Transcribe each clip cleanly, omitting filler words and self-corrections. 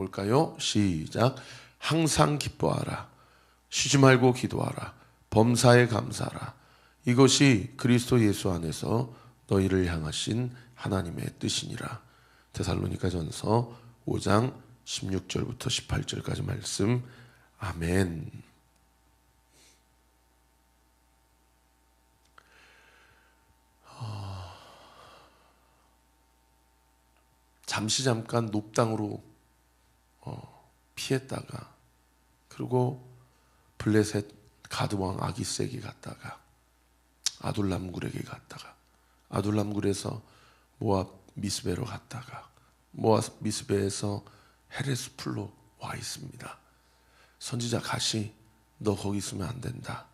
볼까요? 시작. 항상 기뻐하라. 쉬지 말고 기도하라. 범사에 감사하라. 이것이 그리스도 예수 안에서 너희를 향하신 하나님의 뜻이니라. 데살로니가전서 5장 16절부터 18절까지 말씀. 아멘. 잠깐 높당으로 피했다가, 그리고 블레셋 가드왕 아기스에게 갔다가, 아둘람굴에게 갔다가, 아둘람굴에서 모압 미스베로 갔다가, 모압 미스베에서 헤레스풀로 와 있습니다. 선지자 갓이 너 거기 있으면 안 된다.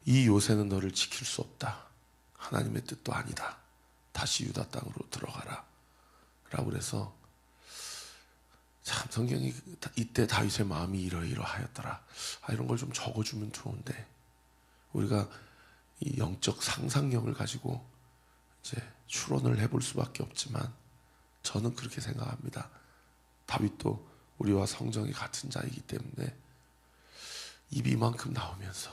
이 요새는 너를 지킬 수 없다. 하나님의 뜻도 아니다. 다시 유다 땅으로 들어가라 라고 그래서, 참 성경이 이때 다윗의 마음이 이러이러하였더라. 이런 걸 좀 적어주면 좋은데, 우리가 이 영적 상상력을 가지고 이제 추론을 해볼 수밖에 없지만, 저는 그렇게 생각합니다. 다윗도 우리와 성정이 같은 자이기 때문에 입이 이만큼 나오면서,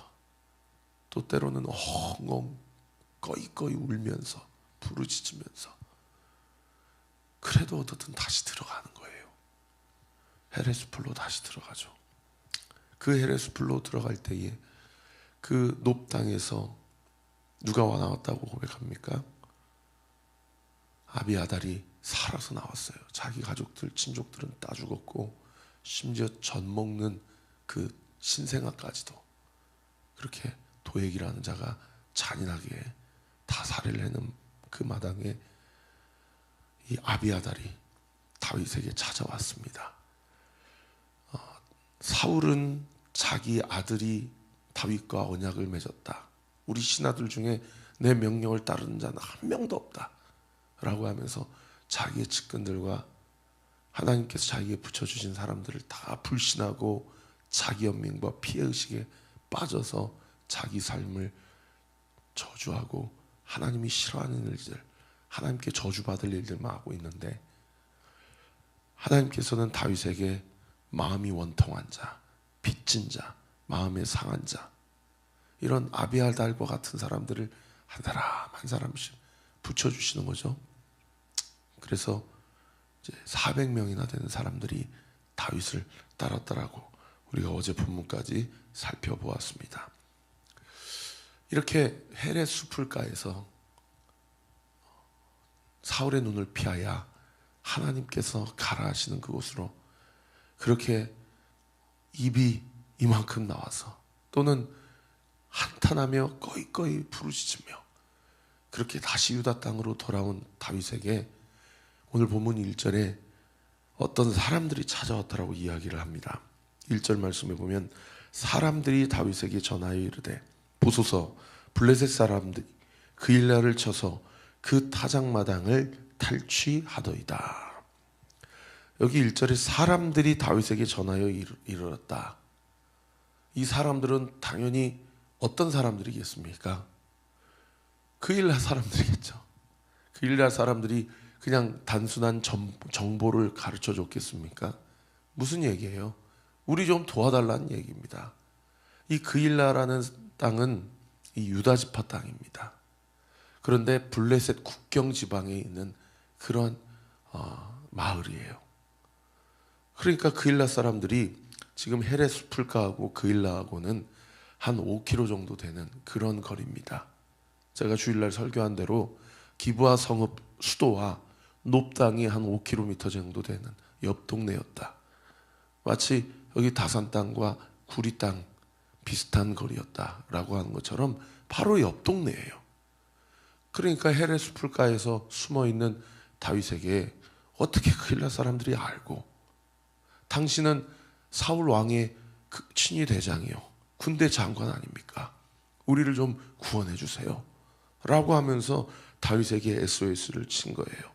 또 때로는 엉엉 꺼이꺼이 울면서 부르짖으면서, 그래도 어떻든 다시 들어가는 거예요. 헤레스풀로 다시 들어가죠. 그 헤레스풀로 들어갈 때에 그 높당에서 누가 와 나왔다고 고백합니까? 아비아달이 살아서 나왔어요. 자기 가족들, 친족들은 다 죽었고, 심지어 젖 먹는 그 신생아까지도 그렇게 도액이라는 자가 잔인하게 다 살해를 하는 그 마당에 이 아비아달이 다윗에게 찾아왔습니다. 사울은 자기 아들이 다윗과 언약을 맺었다. 우리 신하들 중에 내 명령을 따르는 자는 한 명도 없다 라고 하면서 자기의 측근들과 하나님께서 자기에게 붙여주신 사람들을 다 불신하고 자기 연민과 피해의식에 빠져서 자기 삶을 저주하고 하나님이 싫어하는 일들, 하나님께 저주받을 일들만 하고 있는데, 하나님께서는 다윗에게 마음이 원통한 자, 빚진 자, 마음에 상한 자, 이런 아비아달과 같은 사람들을 한 사람 한 사람씩 붙여주시는 거죠. 그래서 이제 400명이나 되는 사람들이 다윗을 따랐더라고 우리가 어제 본문까지 살펴보았습니다. 이렇게 헤레 숲을가에서 사울의 눈을 피하여 하나님께서 가라 하시는 그곳으로 그렇게 입이 이만큼 나와서, 또는 한탄하며 꺼이꺼이 부르짖으며 그렇게 다시 유다 땅으로 돌아온 다윗에게 오늘 본문 1절에 어떤 사람들이 찾아왔다라고 이야기를 합니다. 1절 말씀에 보면, 사람들이 다윗에게 전하여 이르되 보소서, 블레셋 사람들이 그일라를 쳐서 그 타작마당을 탈취하더이다. 여기 1절에 사람들이 다윗에게 전하여 이르렀다. 이 사람들은 당연히 어떤 사람들이겠습니까? 그일라 사람들이겠죠. 그일라 사람들이 그냥 단순한 정보를 가르쳐 줬겠습니까? 무슨 얘기예요? 우리 좀 도와달라는 얘기입니다. 이 그일라라는 땅은 이 유다 지파 땅입니다. 그런데 블레셋 국경 지방에 있는 그런 마을이에요. 그러니까 그일라 사람들이 지금 헤레스풀가하고 그일라하고는 한 5km 정도 되는 그런 거리입니다. 제가 주일날 설교한 대로 기브아 성읍 수도와 높당이 한 5km 정도 되는 옆 동네였다. 마치 여기 다산 땅과 구리 땅 비슷한 거리였다라고 하는 것처럼 바로 옆 동네예요. 그러니까 헤레스풀가에서 숨어있는 다윗에게 어떻게 그일라 사람들이 알고, 당신은 사울 왕의 친위 대장이요, 군대 장관 아닙니까? 우리를 좀 구원해 주세요 라고 하면서 다윗에게 SOS를 친 거예요.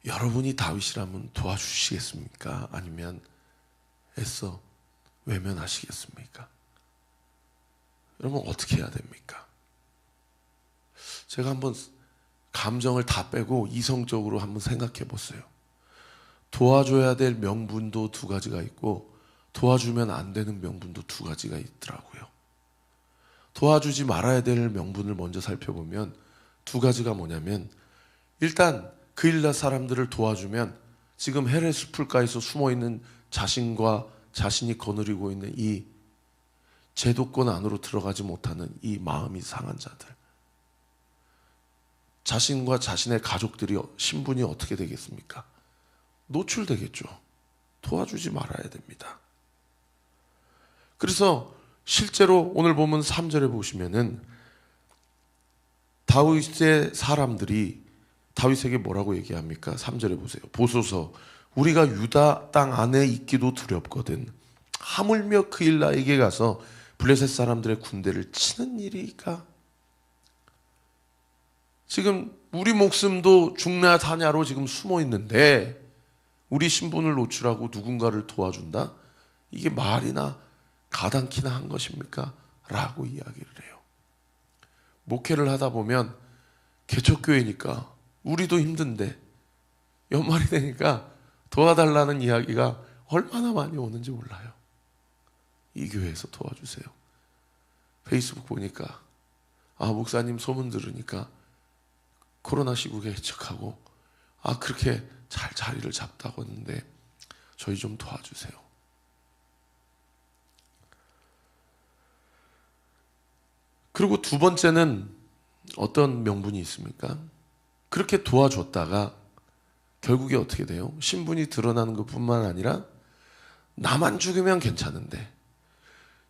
여러분이 다윗이라면 도와주시겠습니까? 아니면 애써 외면하시겠습니까? 여러분 어떻게 해야 됩니까? 제가 한번 감정을 다 빼고 이성적으로 한번 생각해 보세요. 도와줘야 될 명분도 두 가지가 있고 도와주면 안 되는 명분도 두 가지가 있더라고요. 도와주지 말아야 될 명분을 먼저 살펴보면 두 가지가 뭐냐면, 일단 그일라 사람들을 도와주면 지금 헤레 수풀가에서 숨어있는 자신과 자신이 거느리고 있는 이 제도권 안으로 들어가지 못하는 이 마음이 상한 자들, 자신과 자신의 가족들이 신분이 어떻게 되겠습니까? 노출되겠죠. 도와주지 말아야 됩니다. 그래서 실제로 오늘 보면 3절에 보시면은 다윗의 사람들이 다윗에게 뭐라고 얘기합니까? 3절에 보세요. 보소서, 우리가 유다 땅 안에 있기도 두렵거든. 하물며 그일라에게 가서 블레셋 사람들의 군대를 치는 일이니까. 지금 우리 목숨도 죽냐 사냐로 지금 숨어 있는데 우리 신분을 노출하고 누군가를 도와준다? 이게 말이나 가당키나 한 것입니까? 라고 이야기를 해요. 목회를 하다 보면 개척교회니까 우리도 힘든데 연말이 되니까 도와달라는 이야기가 얼마나 많이 오는지 몰라요. 이 교회에서 도와주세요. 페이스북 보니까 목사님 소문 들으니까 코로나 시국에 개척하고 그렇게 잘 자리를 잡다고 했는데 저희 좀 도와주세요. 그리고 두 번째는 어떤 명분이 있습니까? 그렇게 도와줬다가 결국에 어떻게 돼요? 신분이 드러나는 것뿐만 아니라 나만 죽으면 괜찮은데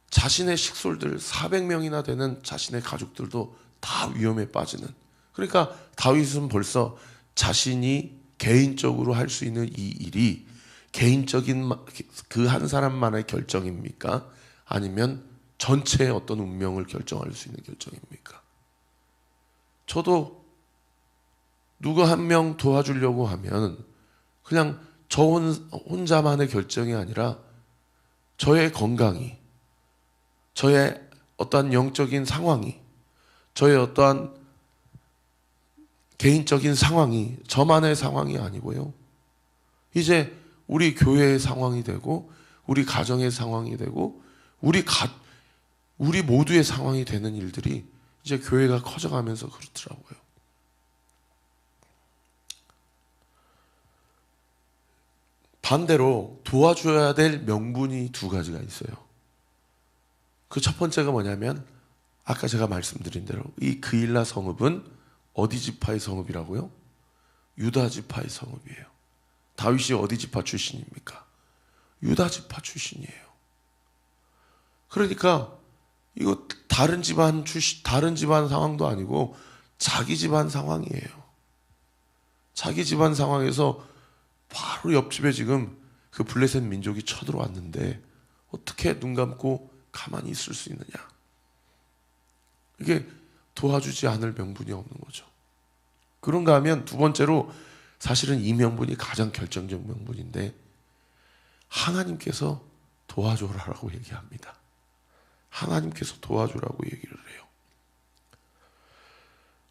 자신의 식솔들 400명이나 되는 자신의 가족들도 다 위험에 빠지는, 그러니까 다윗은 벌써 자신이 개인적으로 할 수 있는 이 일이 개인적인 그 한 사람만의 결정입니까? 아니면 전체의 어떤 운명을 결정할 수 있는 결정입니까? 저도 누구 한 명 도와주려고 하면 그냥 저 혼자만의 결정이 아니라 저의 건강이, 저의 어떠한 영적인 상황이, 저의 어떠한 개인적인 상황이 저만의 상황이 아니고요. 이제 우리 교회의 상황이 되고 우리 가정의 상황이 되고 우리 모두의 상황이 되는 일들이 이제 교회가 커져가면서 그렇더라고요. 반대로 도와줘야 될 명분이 두 가지가 있어요. 그 첫 번째가 뭐냐면 아까 제가 말씀드린 대로 이 그일라 성읍은 어디 지파의 성읍이라고요? 유다 지파의 성읍이에요. 다윗이 어디 지파 출신입니까? 유다 지파 출신이에요. 그러니까 이거 다른 집안 상황도 아니고 자기 집안 상황이에요. 자기 집안 상황에서 바로 옆집에 지금 그 블레셋 민족이 쳐들어왔는데 어떻게 눈 감고 가만히 있을 수 있느냐. 이게 도와주지 않을 명분이 없는 거죠. 그런가 하면 두 번째로 사실은 이 명분이 가장 결정적 명분인데 하나님께서 도와줘라라고 얘기합니다. 하나님께서 도와주라고 얘기를 해요.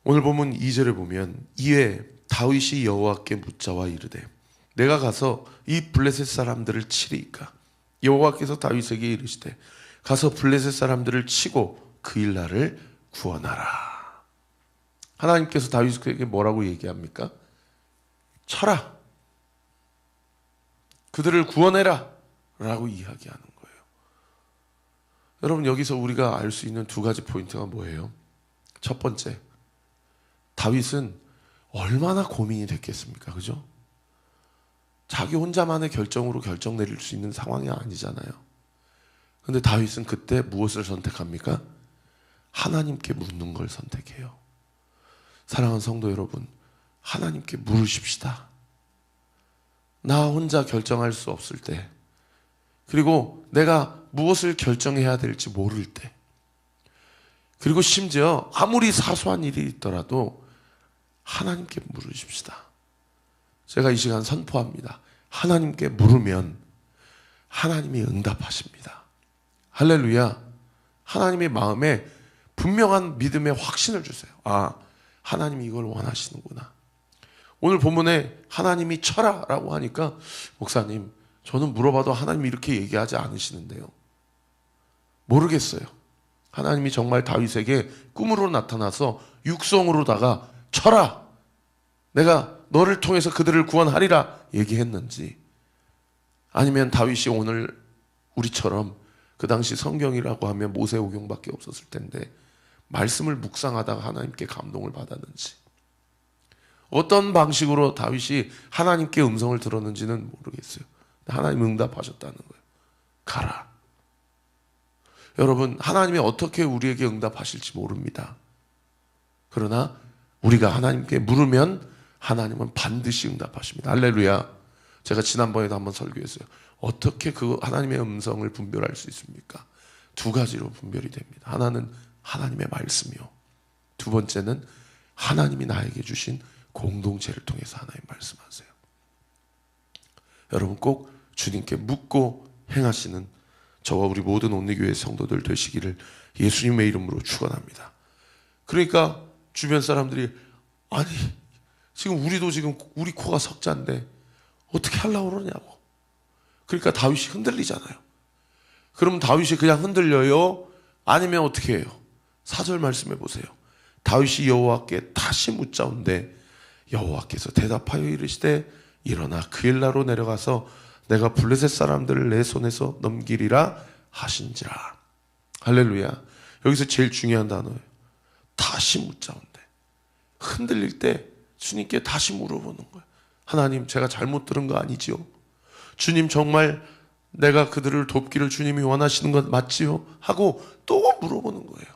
오늘 보면 2절에 보면 이에 다윗이 여호와께 묻자와 이르되 내가 가서 이 블레셋 사람들을 치리이까. 여호와께서 다윗에게 이르시되 가서 블레셋 사람들을 치고 그일라를 구원하라. 하나님께서 다윗에게 뭐라고 얘기합니까? 쳐라. 그들을 구원해라 라고 이야기하는 거예요. 여러분, 여기서 우리가 알 수 있는 두 가지 포인트가 뭐예요? 첫 번째, 다윗은 얼마나 고민이 됐겠습니까? 그죠? 자기 혼자만의 결정으로 결정 내릴 수 있는 상황이 아니잖아요. 그런데 다윗은 그때 무엇을 선택합니까? 하나님께 묻는 걸 선택해요. 사랑하는 성도 여러분, 하나님께 물으십시다. 나 혼자 결정할 수 없을 때, 그리고 내가 무엇을 결정해야 될지 모를 때, 그리고 심지어 아무리 사소한 일이 있더라도 하나님께 물으십시다. 제가 이 시간 선포합니다. 하나님께 물으면 하나님이 응답하십니다. 할렐루야. 하나님의 마음에 분명한 믿음의 확신을 주세요. 하나님이 이걸 원하시는구나. 오늘 본문에 하나님이 쳐라라고 하니까 목사님, 저는 물어봐도 하나님이 이렇게 얘기하지 않으시는데요. 모르겠어요. 하나님이 정말 다윗에게 꿈으로 나타나서 육성으로다가 쳐라, 내가 너를 통해서 그들을 구원하리라 얘기했는지, 아니면 다윗이 오늘 우리처럼 그 당시 성경이라고 하면 모세오경밖에 없었을 텐데 말씀을 묵상하다가 하나님께 감동을 받았는지, 어떤 방식으로 다윗이 하나님께 음성을 들었는지는 모르겠어요. 하나님 응답하셨다는 거예요. 가라. 여러분, 하나님이 어떻게 우리에게 응답하실지 모릅니다. 그러나 우리가 하나님께 물으면 하나님은 반드시 응답하십니다. 할렐루야. 제가 지난번에도 한번 설교했어요. 어떻게 그 하나님의 음성을 분별할 수 있습니까? 두 가지로 분별이 됩니다. 하나는 하나님의 말씀이요, 두 번째는 하나님이 나에게 주신 공동체를 통해서 하나님 말씀하세요. 여러분, 꼭 주님께 묻고 행하시는 저와 우리 모든 온리교회 성도들 되시기를 예수님의 이름으로 축원합니다. 그러니까 주변 사람들이, 아니 지금 우리도 지금 우리 코가 석자인데 어떻게 하려고 그러냐고. 그러니까 다윗이 흔들리잖아요. 그럼 다윗이 그냥 흔들려요? 아니면 어떻게 해요? 4절 말씀해 보세요. 다윗이 여호와께 다시 묻자온데 여호와께서 대답하여 이르시되 일어나 그일라로 내려가서 내가 블레셋 사람들을 내 손에서 넘기리라 하신지라. 할렐루야. 여기서 제일 중요한 단어예요. 다시 묻자온데. 흔들릴 때 주님께 다시 물어보는 거예요. 하나님, 제가 잘못 들은 거 아니지요? 주님, 정말 내가 그들을 돕기를 주님이 원하시는 것 맞지요? 하고 또 물어보는 거예요.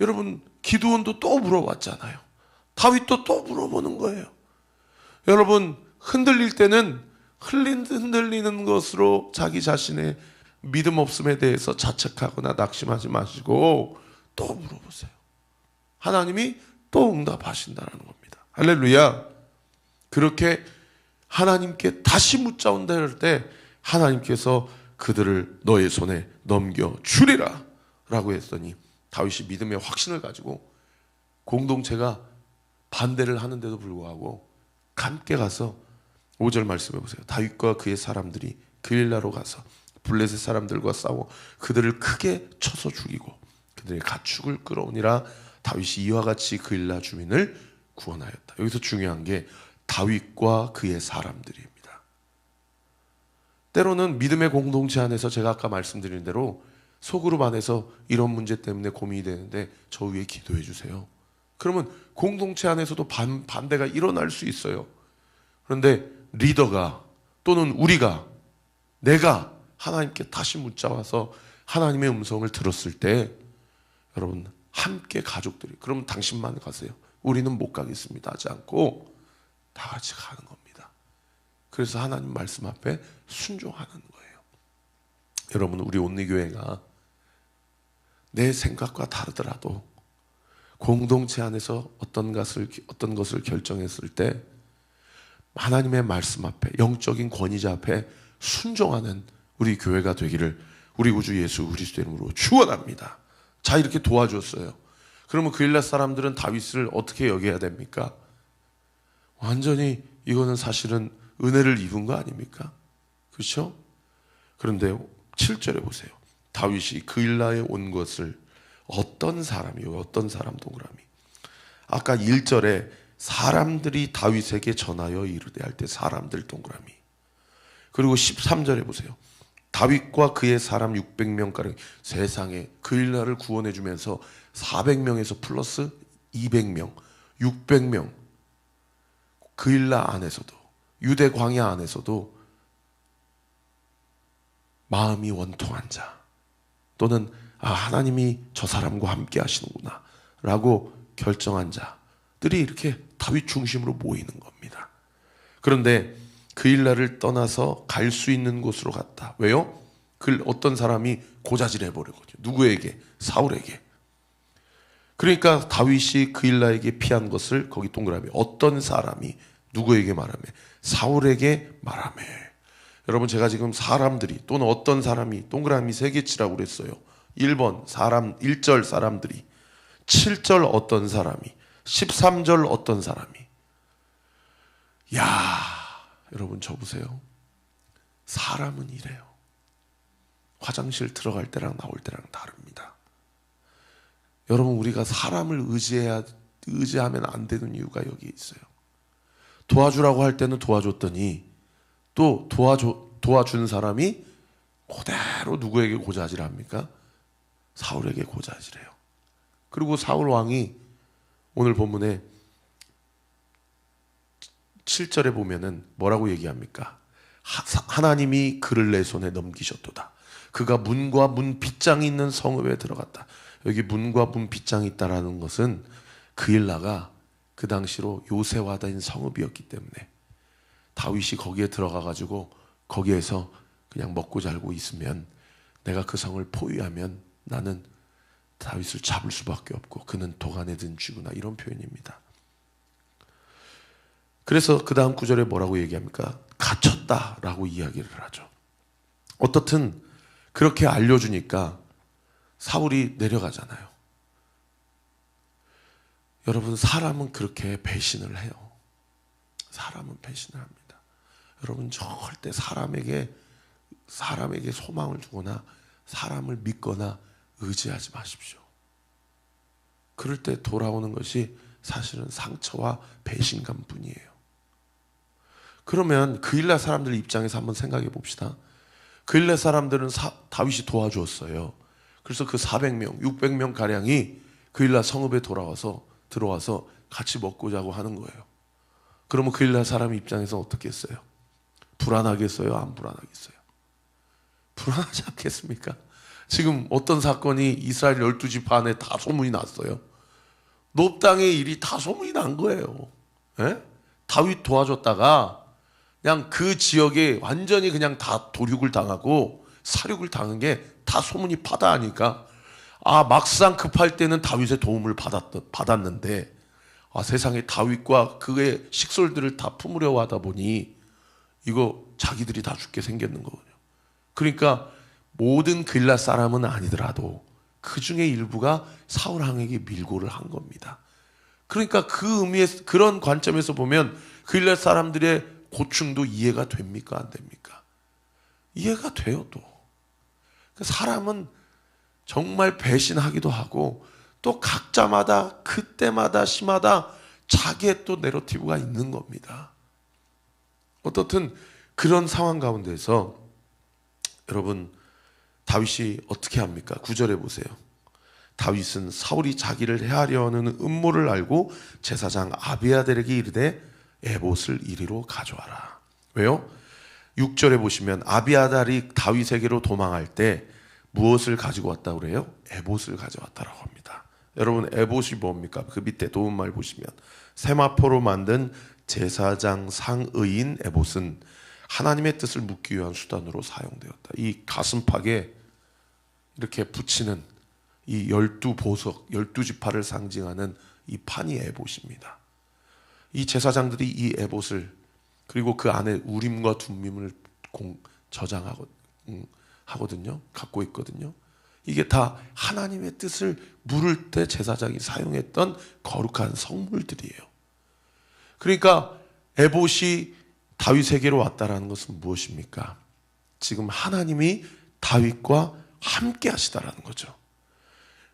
여러분, 기드온도 또 물어봤잖아요. 다윗도 또 물어보는 거예요. 여러분, 흔들릴 때는 흔들리는 것으로 자기 자신의 믿음 없음에 대해서 자책하거나 낙심하지 마시고 또 물어보세요. 하나님이 또 응답하신다는 겁니다. 할렐루야. 그렇게 하나님께 다시 묻자온다 할 때 하나님께서 그들을 너의 손에 넘겨주리라 라고 했더니 다윗이 믿음의 확신을 가지고 공동체가 반대를 하는데도 불구하고 함께 가서 5절 말씀해 보세요. 다윗과 그의 사람들이 그일라로 가서 블레셋 사람들과 싸워 그들을 크게 쳐서 죽이고 그들의 가축을 끌어오니라. 다윗이 이와 같이 그일라 주민을 구원하였다. 여기서 중요한 게 다윗과 그의 사람들입니다. 때로는 믿음의 공동체 안에서 제가 아까 말씀드린 대로 소그룹 안에서 이런 문제 때문에 고민이 되는데 저 위에 기도해 주세요. 그러면 공동체 안에서도 반대가 일어날 수 있어요. 그런데 리더가 또는 우리가 내가 하나님께 다시 묻자와서 하나님의 음성을 들었을 때 여러분 함께 가족들이 그러면 당신만 가세요. 우리는 못 가겠습니다 하지 않고 다 같이 가는 겁니다. 그래서 하나님 말씀 앞에 순종하는 거예요. 여러분, 우리 온리교회가 내 생각과 다르더라도 공동체 안에서 어떤 것을 결정했을 때 하나님의 말씀 앞에, 영적인 권위자 앞에 순종하는 우리 교회가 되기를 우리 구주 예수 그리스도 이름으로 축원합니다. 자, 이렇게 도와줬어요. 그러면 그일라 사람들은 다윗을 어떻게 여겨야 됩니까? 완전히 이거는 사실은 은혜를 입은 거 아닙니까? 그렇죠? 그런데 7절에 보세요. 다윗이 그일라에 온 것을 어떤 사람이요? 어떤 사람 동그라미. 아까 1절에 사람들이 다윗에게 전하여 이르되 할 때 사람들 동그라미. 그리고 13절에 보세요. 다윗과 그의 사람 600명가량 세상에 그일라를 구원해 주면서 400명에서 플러스 200명, 600명 그일라 안에서도 유대 광야 안에서도 마음이 원통한 자 또는 하나님이 저 사람과 함께 하시는구나 라고 결정한 자들이 이렇게 다윗 중심으로 모이는 겁니다. 그런데 그일라를 떠나서 갈 수 있는 곳으로 갔다. 왜요? 어떤 사람이 고자질해 버리거든요. 누구에게? 사울에게. 그러니까 다윗이 그일라에게 피한 것을 거기 동그라미 어떤 사람이 누구에게 말하며 사울에게 말하며. 여러분, 제가 지금 사람들이 또는 어떤 사람이 동그라미 3개 치라고 그랬어요. 1번 사람, 1절 사람들이, 7절 어떤 사람이, 13절 어떤 사람이, 야, 여러분 저 보세요. 사람은 이래요. 화장실 들어갈 때랑 나올 때랑 다릅니다. 여러분, 우리가 사람을 의지하면 안 되는 이유가 여기 있어요. 도와주라고 할 때는 도와줬더니 또 도와준 사람이 그대로 누구에게 고자질합니까? 사울에게 고자질해요. 그리고 사울 왕이 오늘 본문에 7절에 보면은 뭐라고 얘기합니까? 하나님이 그를 내 손에 넘기셨도다. 그가 문과 문 빗장이 있는 성읍에 들어갔다. 여기 문과 문 빗장이 있다라는 것은 그일라가 그 당시로 요새화된 성읍이었기 때문에 다윗이 거기에 들어가가지고 거기에서 그냥 먹고 살고 있으면, 내가 그 성을 포위하면 나는 다윗을 잡을 수밖에 없고 그는 도간에 든 쥐구나, 이런 표현입니다. 그래서 그 다음 구절에 뭐라고 얘기합니까? 갇혔다라고 이야기를 하죠. 어떻든 그렇게 알려주니까 사울이 내려가잖아요. 여러분, 사람은 그렇게 배신을 해요. 사람은 배신을 합니다. 여러분, 절대 사람에게 소망을 주거나 사람을 믿거나 의지하지 마십시오. 그럴 때 돌아오는 것이 사실은 상처와 배신감 뿐이에요. 그러면 그일라 사람들 입장에서 한번 생각해 봅시다. 그일라 사람들은 다윗이 도와주었어요. 그래서 그 400명, 600명 가량이 그일라 성읍에 들어와서 같이 먹고 자고 하는 거예요. 그러면 그일라 사람 입장에서 어떻게 했어요? 불안하겠어요? 안 불안하겠어요? 불안하지 않겠습니까? 지금 어떤 사건이 이스라엘 12지파 안에 다 소문이 났어요. 놉 땅의 일이 다 소문이 난 거예요. 예? 다윗 도와줬다가 그냥 그 지역에 완전히 그냥 다 도륙을 당하고 사륙을 당한 게 다 소문이 파다하니까, 막상 급할 때는 다윗의 도움을 받았는데 세상에 다윗과 그의 식솔들을 다 품으려고 하다 보니 이거 자기들이 다 죽게 생겼는 거거든요. 그러니까 모든 그일라 사람은 아니더라도 그 중에 일부가 사울 왕에게 밀고를 한 겁니다. 그러니까 그 의미에서, 그런 관점에서 보면 그일라 사람들의 고충도 이해가 됩니까? 안 됩니까? 이해가 돼요. 또 사람은 정말 배신하기도 하고 또 각자마다 그때마다 시마다 자기의 또 내러티브가 있는 겁니다. 어떻든 그런 상황 가운데서 여러분, 다윗이 어떻게 합니까? 9절에 보세요. 다윗은 사울이 자기를 해하려는 음모를 알고 제사장 아비아달에게 이르되 에봇을 이리로 가져와라. 왜요? 6절에 보시면 아비아달이 다윗에게로 도망할 때 무엇을 가지고 왔다고 그래요? 에봇을 가져왔다라고 합니다. 여러분, 에봇이 뭡니까? 그 밑에 도움말 보시면 세마포로 만든 제사장 상의인 에봇은 하나님의 뜻을 묻기 위한 수단으로 사용되었다. 이 가슴팍에 이렇게 붙이는 이 12보석, 12지파를 상징하는 이 판이 에봇입니다. 이 제사장들이 이 에봇을, 그리고 그 안에 우림과 둠밈을 저장하거든요. 갖고 있거든요. 이게 다 하나님의 뜻을 물을 때 제사장이 사용했던 거룩한 성물들이에요. 그러니까 에봇이 다윗에게로 왔다라는 것은 무엇입니까? 지금 하나님이 다윗과 함께 하시다라는 거죠.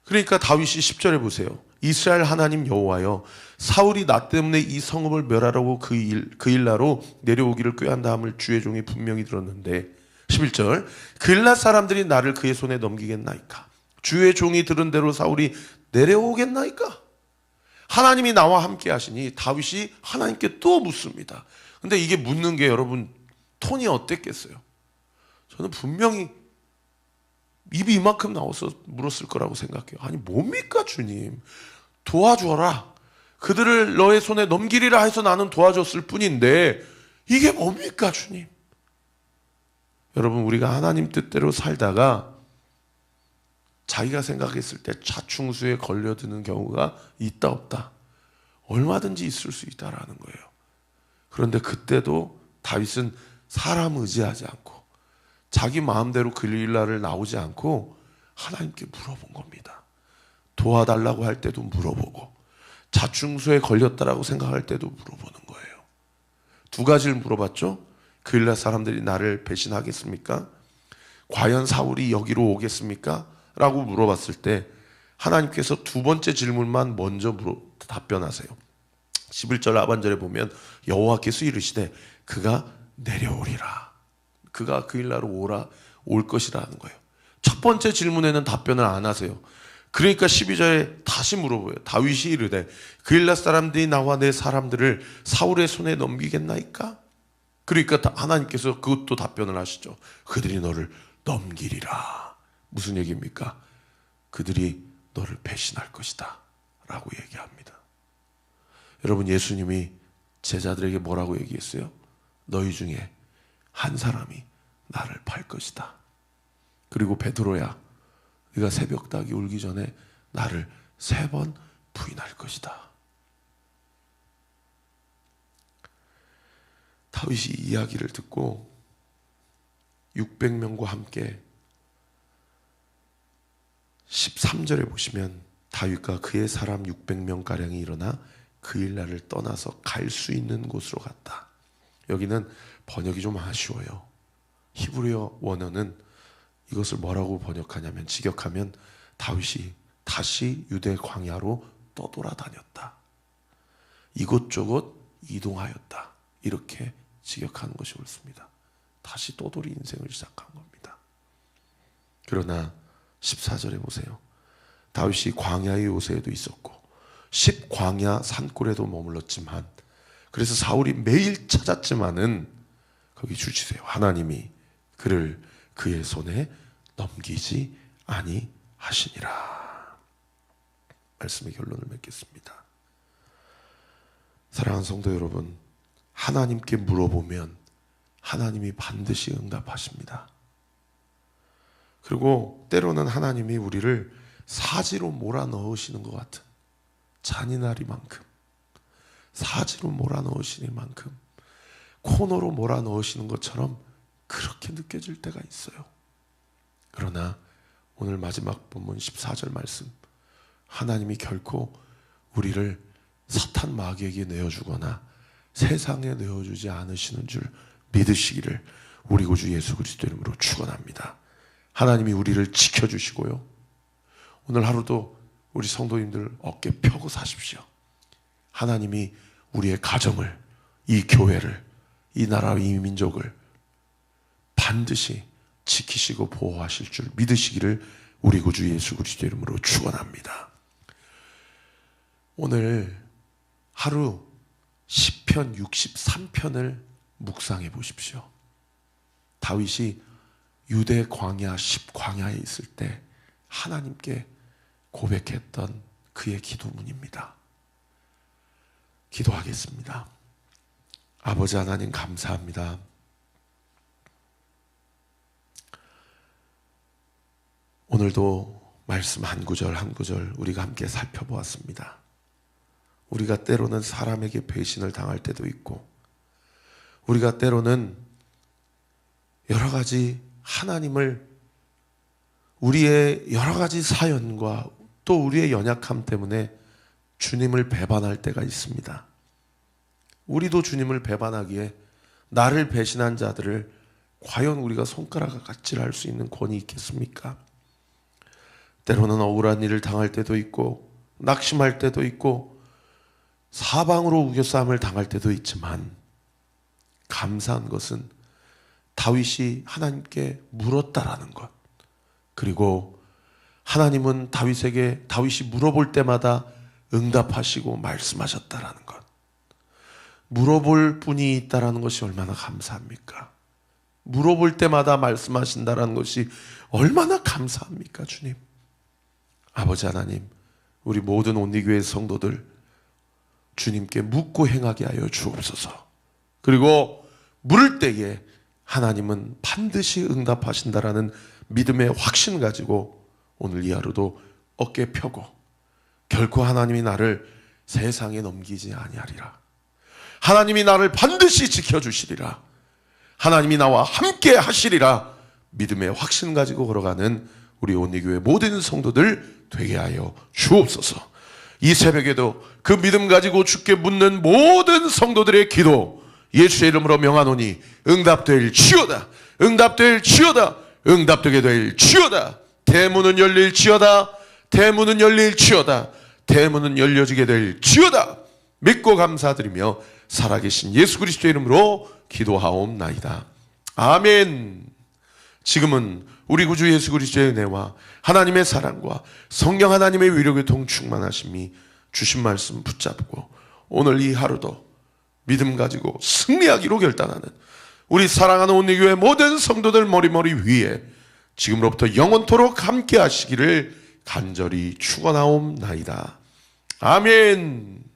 그러니까 다윗이 10절에 보세요. 이스라엘 하나님 여호와여, 사울이 나 때문에 이 성읍을 멸하라고 그 일나로 내려오기를 꾀한다함을 주의 종이 분명히 들었는데, 11절, 그일라 사람들이 나를 그의 손에 넘기겠나이까? 주의 종이 들은 대로 사울이 내려오겠나이까? 하나님이 나와 함께 하시니 다윗이 하나님께 또 묻습니다. 근데 이게 묻는 게 여러분 톤이 어땠겠어요? 저는 분명히 입이 이만큼 나와서 물었을 거라고 생각해요. 아니 뭡니까 주님, 도와줘라, 그들을 너의 손에 넘기리라 해서 나는 도와줬을 뿐인데 이게 뭡니까 주님? 여러분, 우리가 하나님 뜻대로 살다가 자기가 생각했을 때 자충수에 걸려드는 경우가 있다 없다? 얼마든지 있을 수 있다라는 거예요. 그런데 그때도 다윗은 사람 의지하지 않고 자기 마음대로 그일라를 나오지 않고 하나님께 물어본 겁니다. 도와달라고 할 때도 물어보고, 자충수에 걸렸다라고 생각할 때도 물어보는 거예요. 두 가지를 물어봤죠. 그일라 사람들이 나를 배신하겠습니까? 과연 사울이 여기로 오겠습니까? 라고 물어봤을 때 하나님께서 두 번째 질문만 먼저 답변하세요. 11절 하반절에 보면 여호와께서 이르시되 그가 내려오리라. 그가 그일라로 올 것이라는 거예요. 첫 번째 질문에는 답변을 안 하세요. 그러니까 12절에 다시 물어봐요. 다윗이 이르되 그일라 사람들이 나와 내 사람들을 사울의 손에 넘기겠나이까? 그러니까 하나님께서 그것도 답변을 하시죠. 그들이 너를 넘기리라. 무슨 얘기입니까? 그들이 너를 배신할 것이다 라고 얘기합니다. 여러분, 예수님이 제자들에게 뭐라고 얘기했어요? 너희 중에 한 사람이 나를 팔 것이다. 그리고 베드로야, 네가 새벽닭이 울기 전에 나를 3번 부인할 것이다. 다윗이 이 이야기를 듣고 600명과 함께 13절에 보시면 다윗과 그의 사람 600명가량이 일어나 그일라를 떠나서 갈 수 있는 곳으로 갔다. 여기는 번역이 좀 아쉬워요. 히브리어 원어는 이것을 뭐라고 번역하냐면, 직역하면 다윗이 다시 유대 광야로 떠돌아다녔다. 이곳저곳 이동하였다. 이렇게 직역하는 것이 옳습니다. 다시 떠돌이 인생을 시작한 겁니다. 그러나 14절에 보세요. 다윗이 광야의 요새에도 있었고 10광야 산골에도 머물렀지만, 그래서 사울이 매일 찾았지만은 거기 주치세요. 하나님이 그를 그의 손에 넘기지 아니하시니라. 말씀의 결론을 맺겠습니다. 사랑하는 성도 여러분, 하나님께 물어보면 하나님이 반드시 응답하십니다. 그리고 때로는 하나님이 우리를 사지로 몰아넣으시는 것 같은, 잔인하리만큼 사지로 몰아넣으시니만큼 코너로 몰아넣으시는 것처럼 그렇게 느껴질 때가 있어요. 그러나 오늘 마지막 본문 14절 말씀, 하나님이 결코 우리를 사탄 마귀에게 내어주거나 세상에 내어주지 않으시는 줄 믿으시기를 우리 구주 예수 그리스도 이름으로 축원합니다. 하나님이 우리를 지켜주시고요, 오늘 하루도 우리 성도님들 어깨 펴고 사십시오. 하나님이 우리의 가정을, 이 교회를, 이 나라, 이 민족을 반드시 지키시고 보호하실 줄 믿으시기를 우리 구주 예수 그리스도 이름으로 축원합니다. 오늘 하루 시편 63편을 묵상해 보십시오. 다윗이 유대 광야 10광야에 있을 때 하나님께 고백했던 그의 기도문입니다. 기도하겠습니다. 아버지 하나님, 감사합니다. 오늘도 말씀 한 구절 한 구절 우리가 함께 살펴보았습니다. 우리가 때로는 사람에게 배신을 당할 때도 있고, 우리가 때로는 여러 가지 하나님을, 우리의 여러 가지 사연과 또 우리의 연약함 때문에 주님을 배반할 때가 있습니다. 우리도 주님을 배반하기에 나를 배신한 자들을 과연 우리가 손가락 아찔할 수 있는 권위 있겠습니까? 때로는 억울한 일을 당할 때도 있고, 낙심할 때도 있고, 사방으로 우겨싸움을 당할 때도 있지만, 감사한 것은 다윗이 하나님께 물었다라는 것, 그리고 하나님은 다윗이 물어볼 때마다 응답하시고 말씀하셨다라는 것, 물어볼 분이 있다라는 것이 얼마나 감사합니까? 물어볼 때마다 말씀하신다라는 것이 얼마나 감사합니까, 주님? 아버지 하나님, 우리 모든 온리교회 성도들 주님께 묻고 행하게 하여 주옵소서. 그리고 물을 때에 하나님은 반드시 응답하신다라는 믿음의 확신 가지고 오늘 이 하루도 어깨 펴고, 결코 하나님이 나를 세상에 넘기지 아니하리라, 하나님이 나를 반드시 지켜주시리라, 하나님이 나와 함께 하시리라 믿음의 확신 가지고 걸어가는 우리 온리교회 모든 성도들 되게 하여 주옵소서. 이 새벽에도 그 믿음 가지고 주께 묻는 모든 성도들의 기도 예수의 이름으로 명하노니 응답될 지어다. 응답될 지어다. 응답되게 될 지어다. 대문은 열릴 지어다. 대문은 열릴 지어다. 대문은 열려지게 될 지어다. 믿고 감사드리며 살아계신 예수 그리스도의 이름으로 기도하옵나이다. 아멘. 지금은 우리 구주 예수 그리스도의 은혜와 하나님의 사랑과 성령 하나님의 위로교통 충만하심이 주신 말씀 붙잡고 오늘 이 하루도 믿음 가지고 승리하기로 결단하는 우리 사랑하는 온리교회 모든 성도들 머리머리 위에 지금으로부터 영원토록 함께 하시기를 간절히 축원하옵나이다. 아멘.